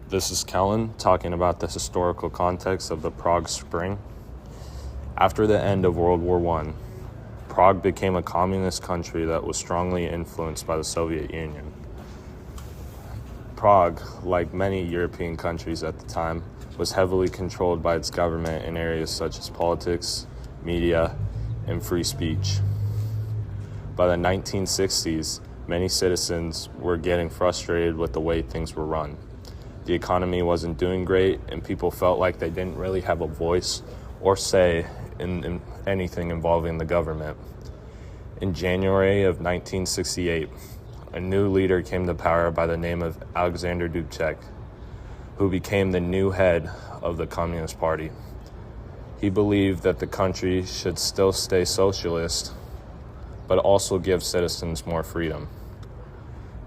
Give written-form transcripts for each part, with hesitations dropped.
This is Klein talking about the historical context of the Prague Spring. After the end of World War I, Prague became a communist country that was strongly influenced by the Soviet Union. Prague, like many European countries at the time, was heavily controlled by its government in areas such as politics, media, and free speech. By the 1960s, many citizens were getting frustrated with the way things were run. The economy wasn't doing great, and people felt like they didn't really have a voice or say in anything involving the government. In January of 1968, a new leader came to power by the name of Alexander Dubček, who became the new head of the Communist Party. He believed that the country should still stay socialist, but also give citizens more freedom.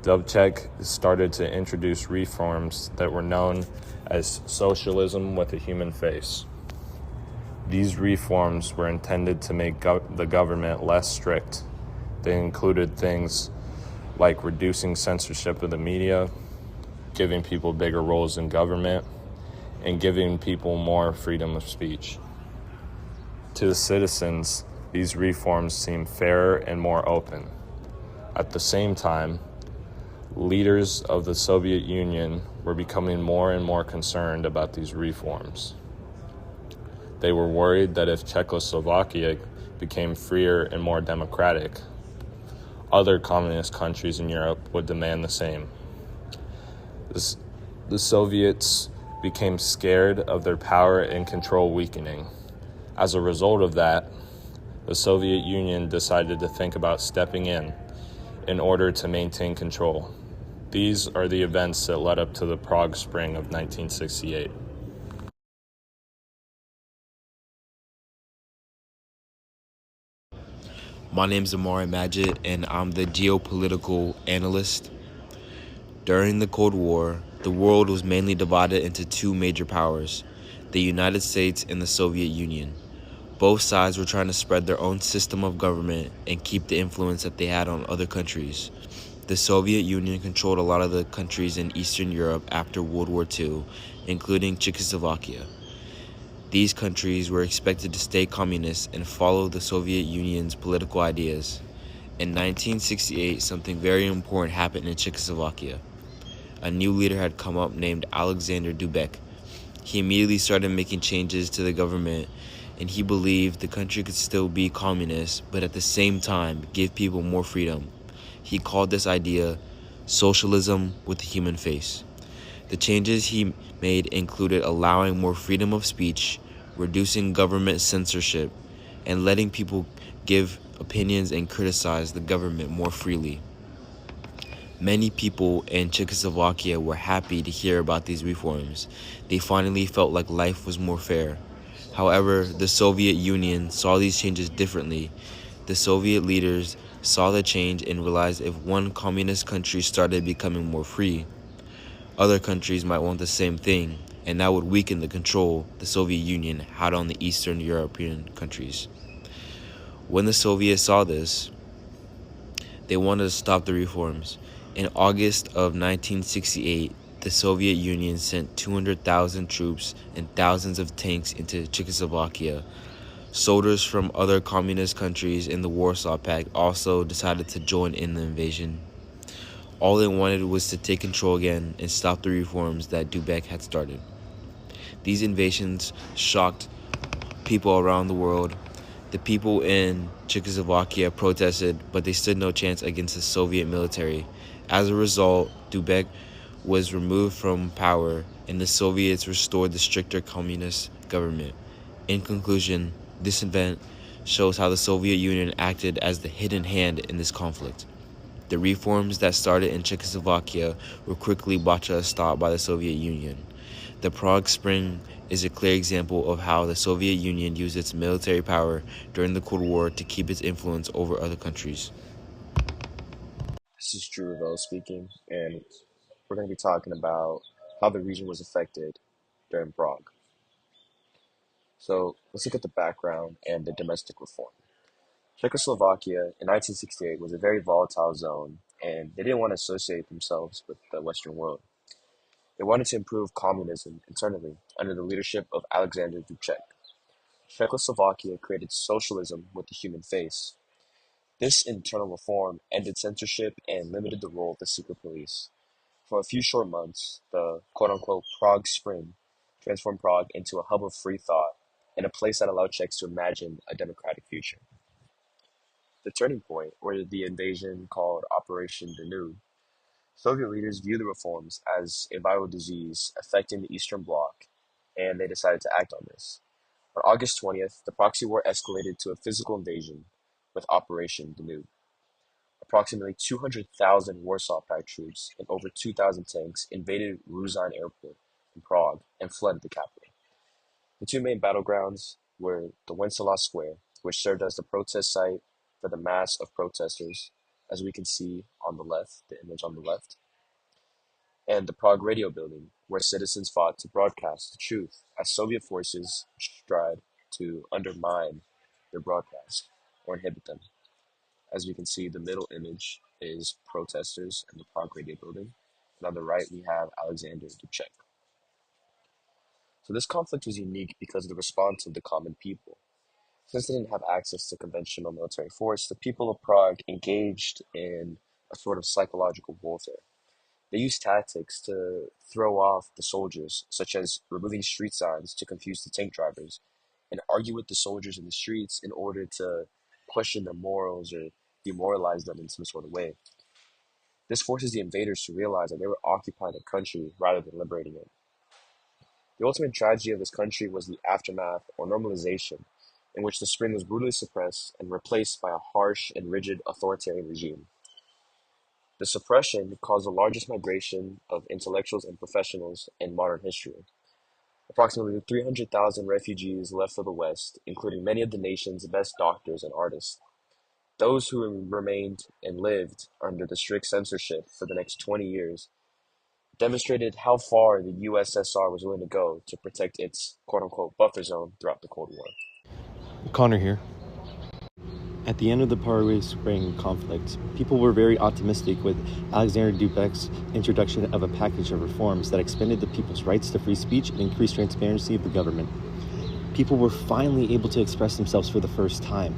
Dubček started to introduce reforms that were known as socialism with a human face. These reforms were intended to make the government less strict. They included things like reducing censorship of the media, giving people bigger roles in government, and giving people more freedom of speech. To the citizens, these reforms seemed fairer and more open. At the same time, leaders of the Soviet Union were becoming more and more concerned about these reforms. They were worried that if Czechoslovakia became freer and more democratic, other communist countries in Europe would demand the same. The Soviets became scared of their power and control weakening. As a result of that, the Soviet Union decided to think about stepping in order to maintain control. These are the events that led up to the Prague Spring of 1968. My name is Amari Majid, and I'm the geopolitical analyst. During the Cold War, the world was mainly divided into two major powers, the United States and the Soviet Union. Both sides were trying to spread their own system of government and keep the influence that they had on other countries. The Soviet Union controlled a lot of the countries in Eastern Europe after World War II, including Czechoslovakia. These countries were expected to stay communist and follow the Soviet Union's political ideas. In 1968, something very important happened in Czechoslovakia. A new leader had come up named Alexander Dubček. He immediately started making changes to the government, and he believed the country could still be communist, but at the same time give people more freedom. He called this idea socialism with a human face. The changes he made included allowing more freedom of speech, reducing government censorship, and letting people give opinions and criticize the government more freely. Many people in Czechoslovakia were happy to hear about these reforms. They finally felt like life was more fair. However, the Soviet Union saw these changes differently. The Soviet leaders saw the change and realized if one communist country started becoming more free, other countries might want the same thing, and that would weaken the control the Soviet Union had on the Eastern European countries. When the Soviets saw this, they wanted to stop the reforms. In August of 1968, the Soviet Union sent 200,000 troops and thousands of tanks into Czechoslovakia. Soldiers from other communist countries in the Warsaw Pact also decided to join in the invasion. All they wanted was to take control again and stop the reforms that Dubček had started. These invasions shocked people around the world. The people in Czechoslovakia protested, but they stood no chance against the Soviet military. As a result, Dubček was removed from power, and the Soviets restored the stricter communist government. In conclusion, this event shows how the Soviet Union acted as the hidden hand in this conflict. The reforms that started in Czechoslovakia were quickly brought to a stop by the Soviet Union. The Prague Spring is a clear example of how the Soviet Union used its military power during the Cold War to keep its influence over other countries. This is Drew Revelle speaking, and we're going to be talking about how the region was affected during Prague. So let's look at the background and the domestic reform. Czechoslovakia in 1968 was a very volatile zone, and they didn't want to associate themselves with the Western world. They wanted to improve communism internally under the leadership of Alexander Dubček. Czechoslovakia created socialism with the human face. This internal reform ended censorship and limited the role of the secret police. For a few short months, the quote-unquote Prague Spring transformed Prague into a hub of free thought and a place that allowed Czechs to imagine a democratic future. The turning point was the invasion called Operation Danube. Soviet leaders viewed the reforms as a viral disease affecting the Eastern Bloc, and they decided to act on this. On August 20th, the Proxy War escalated to a physical invasion with Operation Danube. Approximately 200,000 Warsaw Pact troops and over 2,000 tanks invaded Ruzyn Airport in Prague and flooded the capital. The two main battlegrounds were the Wenceslas Square, which served as the protest site for the mass of protesters, as we can see on the left, the image on the left, and the Prague Radio Building, where citizens fought to broadcast the truth as Soviet forces tried to undermine their broadcast or inhibit them. As we can see, the middle image is protesters in the Prague Radio Building, and on the right we have Alexander Dubček. So this conflict was unique because of the response of the common people. Since they didn't have access to conventional military force, the people of Prague engaged in a sort of psychological warfare. They used tactics to throw off the soldiers, such as removing street signs to confuse the tank drivers, and argue with the soldiers in the streets in order to question their morals or demoralize them in some sort of way. This forces the invaders to realize that they were occupying a country rather than liberating it. The ultimate tragedy of this country was the aftermath or normalization, in which the spring was brutally suppressed and replaced by a harsh and rigid authoritarian regime. The suppression caused the largest migration of intellectuals and professionals in modern history. Approximately 300,000 refugees left for the West, including many of the nation's best doctors and artists. Those who remained and lived under the strict censorship for the next 20 years demonstrated how far the USSR was willing to go to protect its quote-unquote buffer zone throughout the Cold War. Connor here. At the end of the Paraguay Spring conflict, people were very optimistic with Alexander Dubček's introduction of a package of reforms that expanded the people's rights to free speech and increased transparency of the government. People were finally able to express themselves for the first time,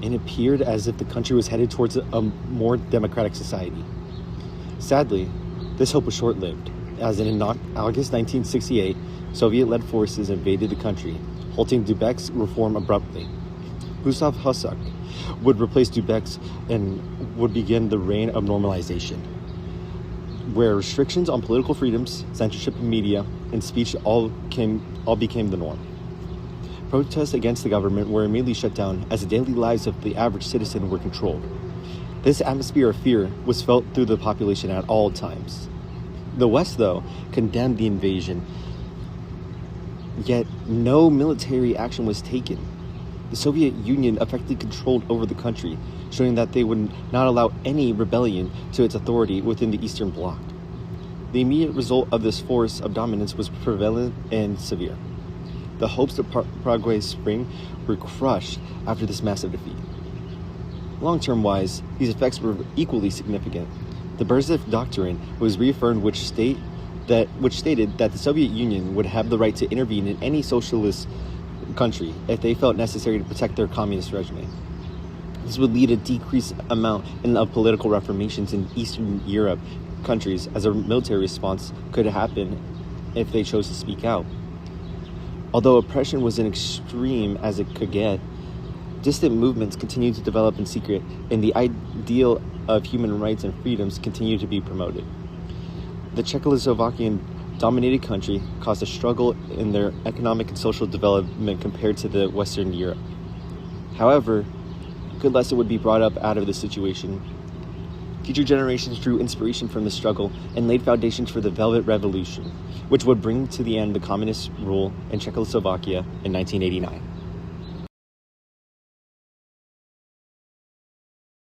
and it appeared as if the country was headed towards a more democratic society. Sadly, this hope was short-lived, as in August 1968, Soviet-led forces invaded the country, halting Dubček's reform abruptly. Gustav Husak would replace Dubček and would begin the reign of normalization, where restrictions on political freedoms, censorship of media, and speech all became the norm. Protests against the government were immediately shut down as the daily lives of the average citizen were controlled. This atmosphere of fear was felt through the population at all times. The West, though, condemned the invasion, yet no military action was taken. The Soviet Union effectively controlled over the country, showing that they would not allow any rebellion to its authority within the Eastern Bloc. The immediate result of this force of dominance was prevalent and severe. The hopes of Paraguay Spring were crushed after this massive defeat. Long-term wise, these effects were equally significant. The Brezhnev Doctrine was reaffirmed, which stated that the Soviet Union would have the right to intervene in any socialist country if they felt necessary to protect their communist regime. This would lead a decreased amount of political reformations in Eastern Europe countries, as a military response could happen if they chose to speak out. Although oppression was as extreme as it could get, distant movements continued to develop in secret, and the ideal of human rights and freedoms continued to be promoted. The Czechoslovakian dominated country caused a struggle in their economic and social development compared to the Western Europe. However, a good lesson would be brought up out of this situation. Future generations drew inspiration from the struggle and laid foundations for the Velvet Revolution, which would bring to the end the communist rule in Czechoslovakia in 1989.